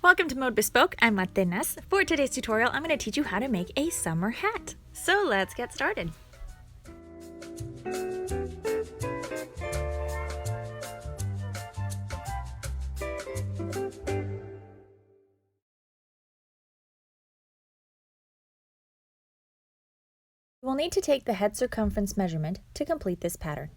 Welcome to Mode Bespoke. I'm Atenas. For today's tutorial, I'm going to teach you how to make a summer hat. So let's get started. We'll need to take the head circumference measurement to complete this pattern.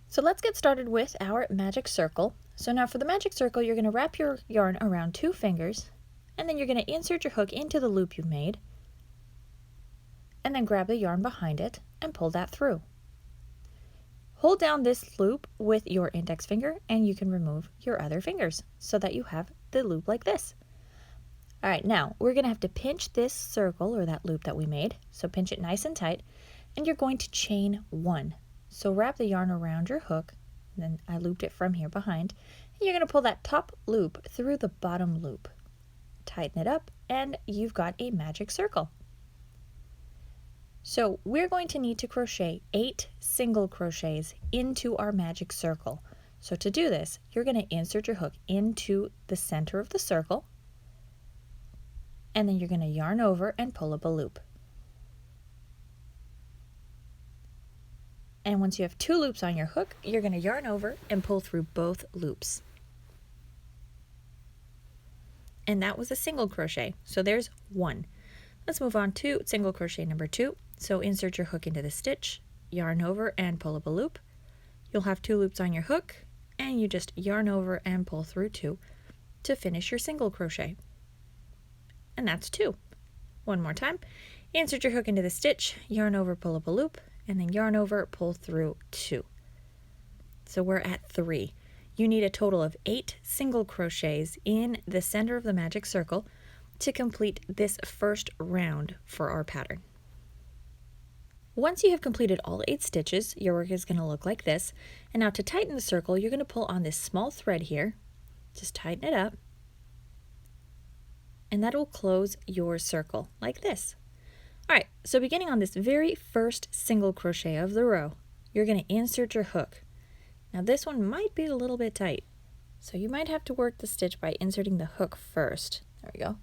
So let's get started with our magic circle. So now for the magic circle, you're going to wrap your yarn around 2 fingers, and then you're going to insert your hook into the loop you made, and then grab the yarn behind it and pull that through. Hold down this loop with your index finger, and you can remove your other fingers so that you have the loop like this. All right, now we're going to have to pinch this circle or that loop that we made. So pinch it nice and tight, and you're going to chain 1. So wrap the yarn around your hook, and then I looped it from here behind, and you're going to pull that top loop through the bottom loop. Tighten it up, and you've got a magic circle. So we're going to need to crochet 8 single crochets into our magic circle. So to do this, you're going to insert your hook into the center of the circle, and then you're going to yarn over and pull up a loop. And once you have 2 loops on your hook, you're going to yarn over and pull through both loops. And that was a single crochet. So there's 1. Let's move on to single crochet number 2. So insert your hook into the stitch, yarn over and pull up a loop. You'll have 2 loops on your hook, and you just yarn over and pull through 2 to finish your single crochet. And that's 2. One more time. Insert your hook into the stitch, yarn over, pull up a loop, and then yarn over, pull through 2. So we're at 3. You need a total of 8 single crochets in the center of the magic circle to complete this first round for our pattern. Once you have completed all 8 stitches, your work is going to look like this. And now to tighten the circle, you're going to pull on this small thread here. Just tighten it up. And that will close your circle like this. All right, so beginning on this very first single crochet of the row, you're going to insert your hook. Now this one might be a little bit tight, so you might have to work the stitch by inserting the hook first. There we go.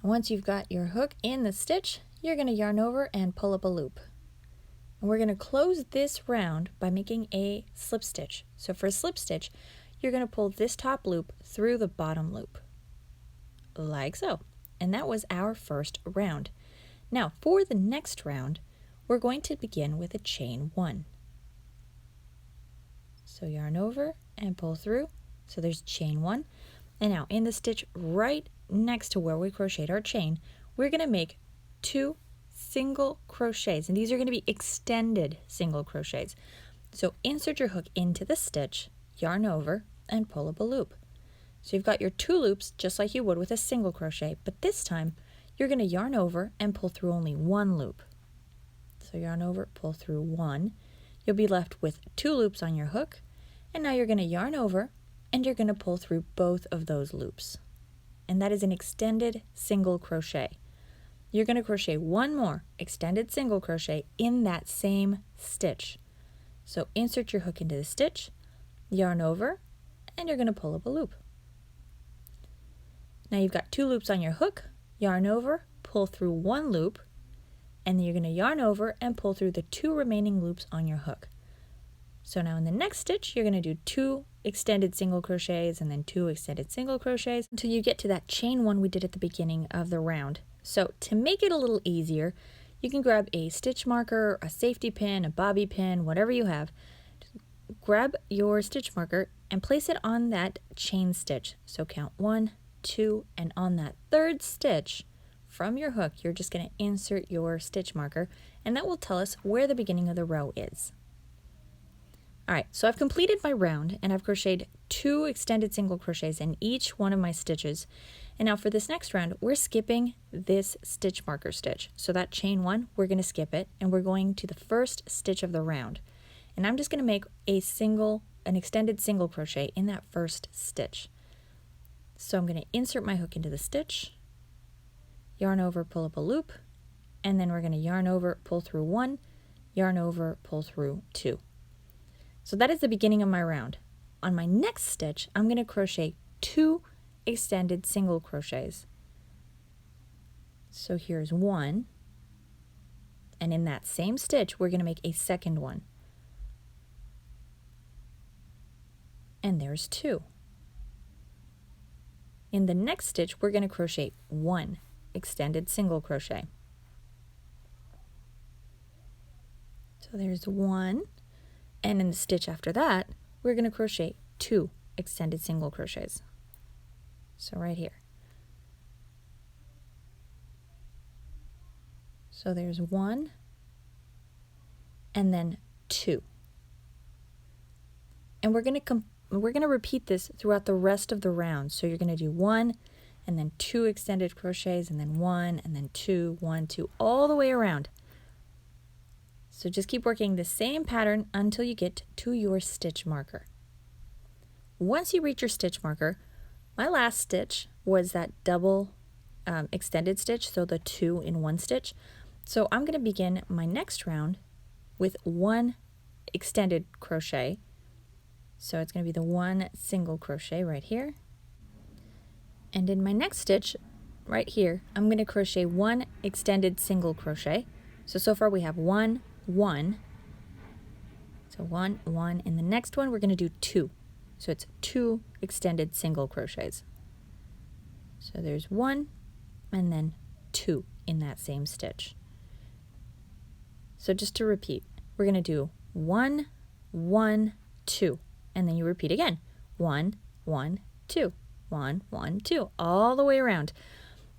And once you've got your hook in the stitch, you're going to yarn over and pull up a loop. And we're going to close this round by making a slip stitch. So for a slip stitch, you're going to pull this top loop through the bottom loop, like so. And that was our first round. Now for the next round, we're going to begin with a chain 1. So yarn over and pull through. So there's chain 1. And now in the stitch right next to where we crocheted our chain, we're going to make 2 single crochets. And these are going to be extended single crochets. So insert your hook into the stitch, yarn over, and pull up a loop. So you've got your 2 loops just like you would with a single crochet, but this time you're going to yarn over and pull through only 1 loop. So yarn over, pull through 1. You'll be left with 2 loops on your hook, and now you're going to yarn over and you're going to pull through both of those loops. And that is an extended single crochet. You're going to crochet 1 more extended single crochet in that same stitch. So insert your hook into the stitch, yarn over, and you're going to pull up a loop. Now you've got 2 loops on your hook, yarn over, pull through 1 loop, and then you're going to yarn over and pull through the 2 remaining loops on your hook. So now in the next stitch, you're going to do 2 extended single crochets and then 2 extended single crochets until you get to that chain 1 we did at the beginning of the round. So to make it a little easier, you can grab a stitch marker, a safety pin, a bobby pin, whatever you have. Grab your stitch marker and place it on that chain stitch. So count 1, 2, and on that 3rd stitch from your hook, you're just going to insert your stitch marker, and that will tell us where the beginning of the row is. All right, so I've completed my round, and I've crocheted 2 extended single crochets in each one of my stitches. And now for this next round, we're skipping this stitch marker stitch. So that chain 1, we're going to skip it, and we're going to the first stitch of the round. And I'm just going to make an extended single crochet in that first stitch. So I'm going to insert my hook into the stitch, yarn over, pull up a loop, and then we're going to yarn over, pull through 1, yarn over, pull through 2. So that is the beginning of my round. on my next stitch, I'm going to crochet 2 extended single crochets. So here's one, and in that same stitch, we're going to make a second one. And there's 2. In the next stitch, we're going to crochet 1 extended single crochet. So there's 1, and in the stitch after that, we're going to crochet 2 extended single crochets. So right here. So there's 1, and then 2. And we're going to repeat this throughout the rest of the round. So you're going to do 1 and then 2 extended crochets and then 1 and then 2, 1, 2, all the way around. So just keep working the same pattern until you get to your stitch marker. Once you reach your stitch marker, my last stitch was that double extended stitch, so the 2 in 1 stitch. So I'm going to begin my next round with 1 extended crochet. So it's going to be the 1 single crochet right here. And in my next stitch, right here, I'm going to crochet 1 extended single crochet. So far we have 1, 1. So 1, 1. In the next one, we're going to do 2. So it's 2 extended single crochets. So there's 1 and then 2 in that same stitch. So just to repeat, we're going to do 1, 1, 2. And then you repeat again. 1, 1, 2. 1, 1, 2. All the way around.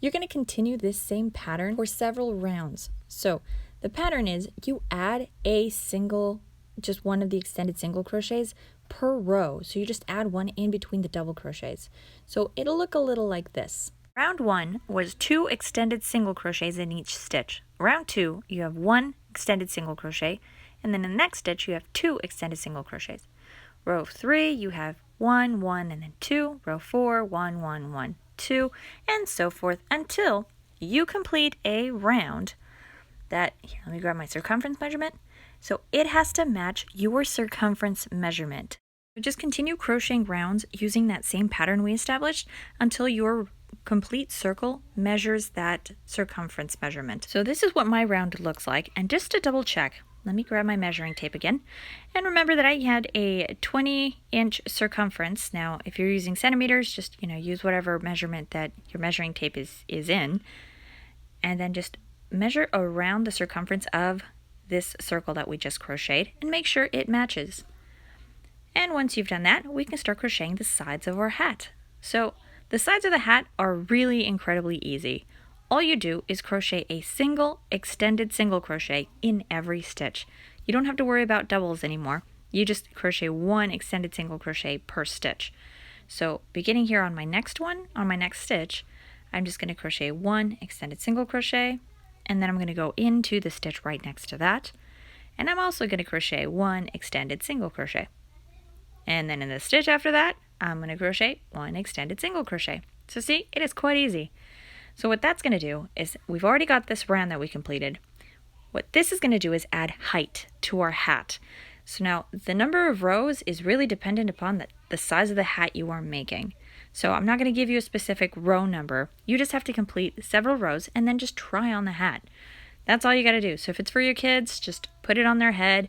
You're going to continue this same pattern for several rounds. So the pattern is you add a single, just one of the extended single crochets per row. So you just add one in between the double crochets. So it'll look a little like this. Round 1 was 2 extended single crochets in each stitch. Round 2, you have 1 extended single crochet, and then in the next stitch you have 2 extended single crochets. Row 3, you have 1, 1, and then 2. Row 4, 1, 1, 1, 2, and so forth until you complete a round that, here, let me grab my circumference measurement. So it has to match your circumference measurement. So just continue crocheting rounds using that same pattern we established until your complete circle measures that circumference measurement. So this is what my round looks like, and just to double check, let me grab my measuring tape again. And remember that I had a 20-inch circumference. Now, if you're using centimeters, just use whatever measurement that your measuring tape is in. And then just measure around the circumference of this circle that we just crocheted and make sure it matches. And once you've done that, we can start crocheting the sides of our hat. So the sides of the hat are really incredibly easy. All you do is crochet a single extended single crochet in every stitch. You don't have to worry about doubles anymore. You just crochet 1 extended single crochet per stitch. So beginning here on my next one, on my next stitch, I'm just going to crochet 1 extended single crochet, and then I'm going to go into the stitch right next to that, and I'm also going to crochet 1 extended single crochet. And then in the stitch after that, I'm going to crochet 1 extended single crochet. So see, it is quite easy. So what that's going to do is, we've already got this round that we completed. What this is going to do is add height to our hat. So now the number of rows is really dependent upon the size of the hat you are making. So I'm not going to give you a specific row number. You just have to complete several rows and then just try on the hat. That's all you got to do. So if it's for your kids, just put it on their head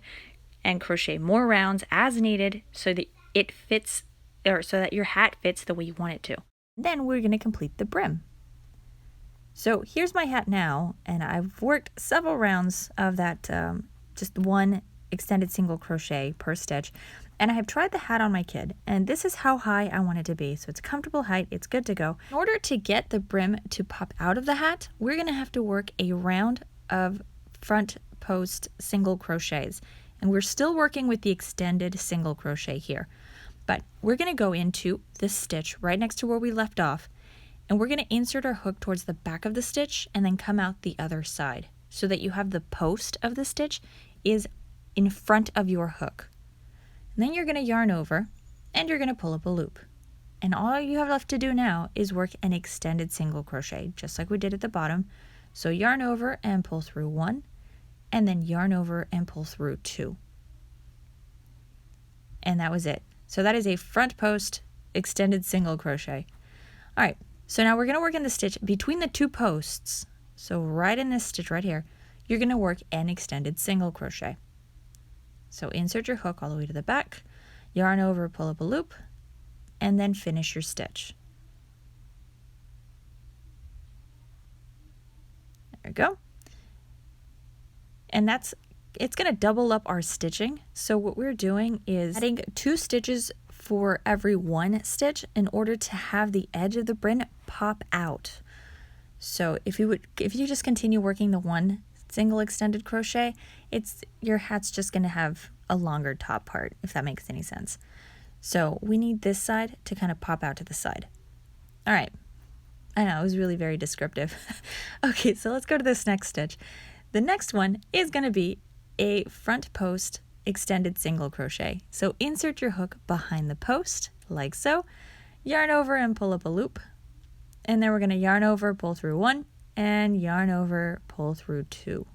and crochet more rounds as needed so that it fits, or so that your hat fits the way you want it to. Then we're going to complete the brim. So here's my hat now, and I've worked several rounds of that just 1 extended single crochet per stitch, and I have tried the hat on my kid, and this is how high I want it to be. So it's a comfortable height, it's good to go. In order to get the brim to pop out of the hat, we're going to have to work a round of front post single crochets, and we're still working with the extended single crochet here, but we're going to go into this stitch right next to where we left off, and we're going to insert our hook towards the back of the stitch and then come out the other side so that you have the post of the stitch is in front of your hook. And then you're going to yarn over and you're going to pull up a loop. And all you have left to do now is work an extended single crochet, just like we did at the bottom. So yarn over and pull through 1, and then yarn over and pull through 2. And that was it. So that is a front post extended single crochet. All right, so now we're going to work in the stitch between the two posts. So right in this stitch right here, you're going to work an extended single crochet. So insert your hook all the way to the back, yarn over, pull up a loop, and then finish your stitch. There we go. And it's going to double up our stitching. So what we're doing is adding 2 stitches for every 1 stitch in order to have the edge of the brim pop out. So if you just continue working the 1 single extended crochet, your hat's just going to have a longer top part, if that makes any sense. So we need this side to kind of pop out to the side. All right. I know, it was really very descriptive. Okay, so let's go to this next stitch. The next one is going to be a front post extended single crochet. So insert your hook behind the post, like so, yarn over and pull up a loop, and then we're going to yarn over, pull through 1, and yarn over, pull through 2.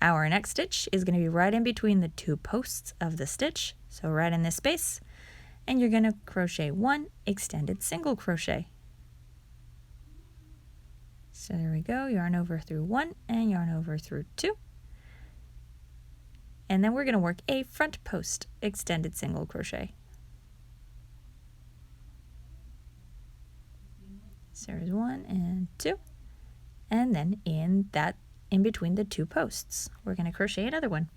Our next stitch is going to be right in between the 2 posts of the stitch, so right in this space, and you're going to crochet 1 extended single crochet. So there we go, yarn over through 1 and yarn over through 2. And then we're going to work a front post extended single crochet. So there's 1 and 2. And then in between the 2 posts, we're going to crochet another one.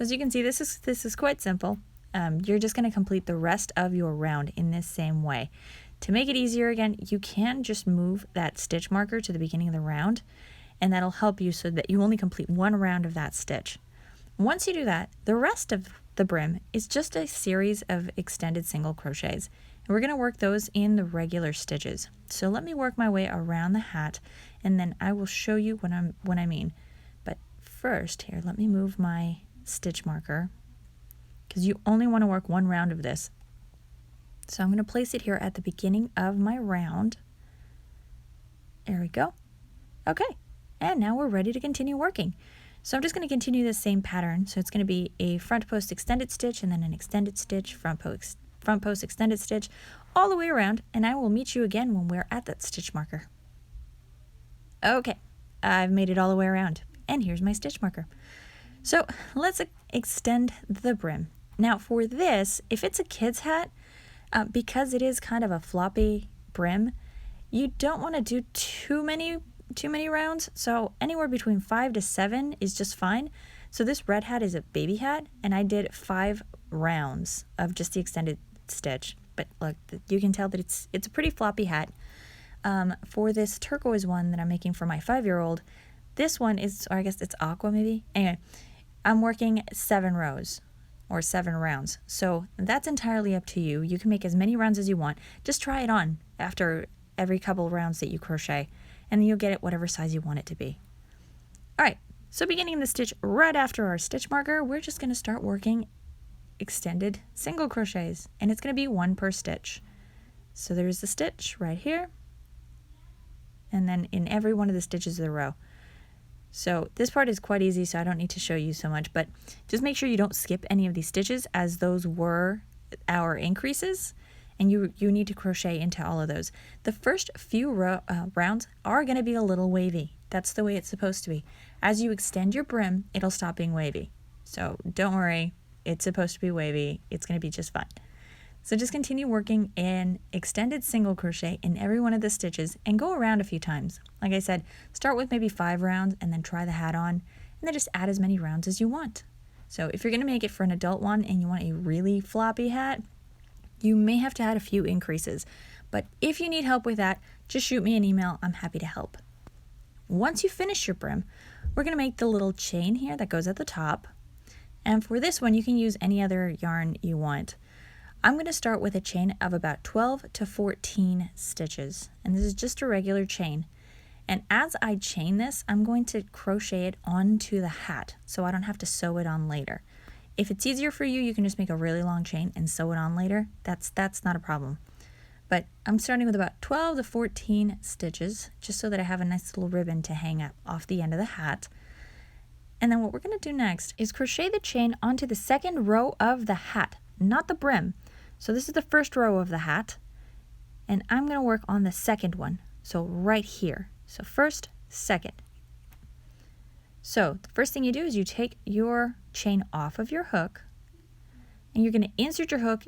As you can see, this is quite simple. You're just going to complete the rest of your round in this same way. To make it easier again, you can just move that stitch marker to the beginning of the round, and that'll help you so that you only complete 1 round of that stitch. Once you do that, the rest of the brim is just a series of extended single crochets, and we're going to work those in the regular stitches. So let me work my way around the hat, and then I will show you what I mean. But first, here, let me move my stitch marker, because you only want to work 1 round of this. So I'm going to place it here at the beginning of my round. There we go. Okay, and now we're ready to continue working. So I'm just going to continue the same pattern. So it's going to be a front post extended stitch, and then an extended stitch, front post extended stitch, all the way around, and I will meet you again when we're at that stitch marker. Okay, I've made it all the way around, and here's my stitch marker. So let's extend the brim. Now for this, if it's a kid's hat, because it is kind of a floppy brim, you don't want to do too many rounds. So anywhere between 5 to 7 is just fine. So this red hat is a baby hat, and I did 5 rounds of just the extended stitch. But look, you can tell that it's a pretty floppy hat. For this turquoise one that I'm making for my 5-year-old, this one is, or I guess it's aqua maybe. Anyway, I'm working 7 rows. Or 7 rounds. So that's entirely up to you. You can make as many rounds as you want. Just try it on after every couple rounds that you crochet, and then you'll get it whatever size you want it to be. All right, so beginning the stitch right after our stitch marker, we're just going to start working extended single crochets, and it's going to be 1 per stitch. So there's the stitch right here, and then in every one of the stitches of the row. So this part is quite easy, so I don't need to show you so much, but just make sure you don't skip any of these stitches, as those were our increases, and you need to crochet into all of those. The first few rounds are going to be a little wavy. That's the way it's supposed to be. As you extend your brim, it'll stop being wavy. So don't worry, it's supposed to be wavy. It's going to be just fine. So just continue working an extended single crochet in every one of the stitches and go around a few times. Like I said, start with maybe 5 rounds and then try the hat on, and then just add as many rounds as you want. So if you're going to make it for an adult one and you want a really floppy hat, you may have to add a few increases. But if you need help with that, just shoot me an email. I'm happy to help. Once you finish your brim, we're going to make the little chain here that goes at the top. And for this one, you can use any other yarn you want. I'm going to start with a chain of about 12 to 14 stitches, and this is just a regular chain. And as I chain this, I'm going to crochet it onto the hat so I don't have to sew it on later. If it's easier for you, you can just make a really long chain and sew it on later. That's not a problem. But I'm starting with about 12 to 14 stitches, just so that I have a nice little ribbon to hang up off the end of the hat. And then what we're going to do next is crochet the chain onto the second row of the hat, not the brim. So this is the first row of the hat, and I'm going to work on the second one. So right here. So first, second. So the first thing you do is you take your chain off of your hook, and you're going to insert your hook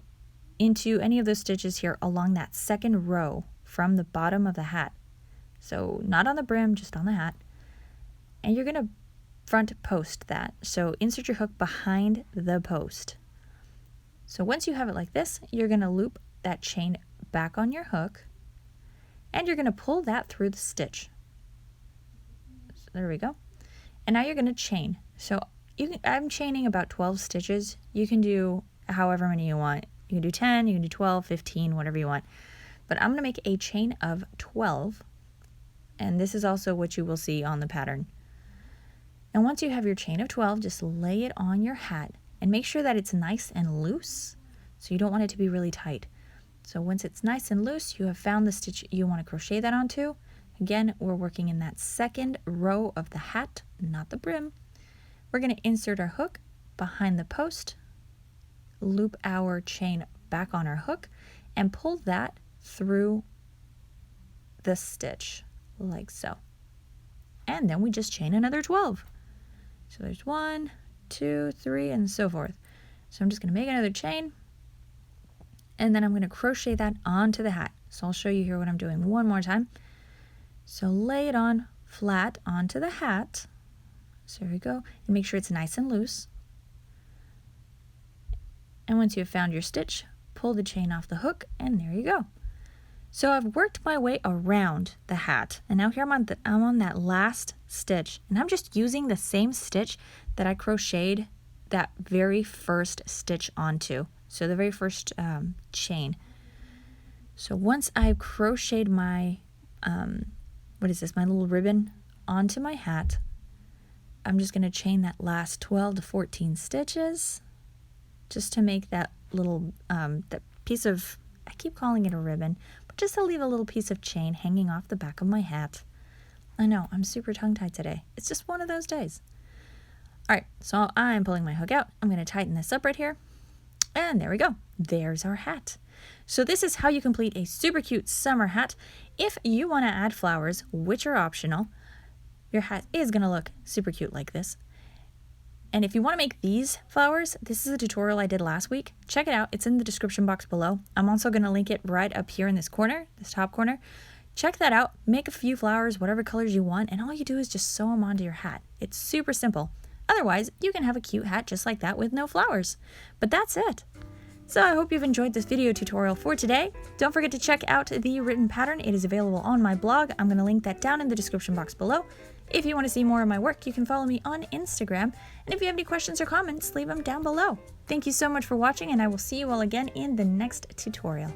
into any of those stitches here along that second row from the bottom of the hat. So not on the brim, just on the hat. And you're going to front post that. So insert your hook behind the post. So once you have it like this, you're going to loop that chain back on your hook, and you're going to pull that through the stitch. So there we go. And now you're going to chain. So I'm chaining about 12 stitches. You can do however many you want. You can do 10, you can do 12, 15, whatever you want. But I'm going to make a chain of 12. And this is also what you will see on the pattern. And once you have your chain of 12, just lay it on your hat and make sure that it's nice and loose. So you don't want it to be really tight. So once it's nice and loose, you have found the stitch you want to crochet that onto. Again, we're working in that second row of the hat, not the brim. We're going to insert our hook behind the post, loop our chain back on our hook, and pull that through the stitch like so. And then we just chain another 12. So there's 1, 2, 3, and so forth. So I'm just going to make another chain, and then I'm going to crochet that onto the hat. So I'll show you here what I'm doing one more time. So lay it on flat onto the hat. So here we go. And make sure it's nice and loose. And once you've found your stitch, pull the chain off the hook, and there you go. So I've worked my way around the hat, and now here I'm on that last stitch, and I'm just using the same stitch that I crocheted that very first stitch onto. So the very first chain. So once I've crocheted my my little ribbon onto my hat, I'm just going to chain that last 12 to 14 stitches just to make that little that piece of, I keep calling it a ribbon, but just to leave a little piece of chain hanging off the back of my hat. I know, I'm super tongue-tied today. It's just one of those days. All right, so I'm pulling my hook out. I'm going to tighten this up right here. And there we go. There's our hat. So this is how you complete a super cute summer hat. If you want to add flowers, which are optional, your hat is going to look super cute like this. And if you want to make these flowers, this is a tutorial I did last week. Check it out. It's in the description box below. I'm also going to link it right up here in this corner, this top corner. Check that out. Make a few flowers, whatever colors you want, and all you do is just sew them onto your hat. It's super simple. Otherwise, you can have a cute hat just like that with no flowers. But that's it. So I hope you've enjoyed this video tutorial for today. Don't forget to check out the written pattern. It is available on my blog. I'm going to link that down in the description box below. If you want to see more of my work, you can follow me on Instagram. And if you have any questions or comments, leave them down below. Thank you so much for watching, and I will see you all again in the next tutorial.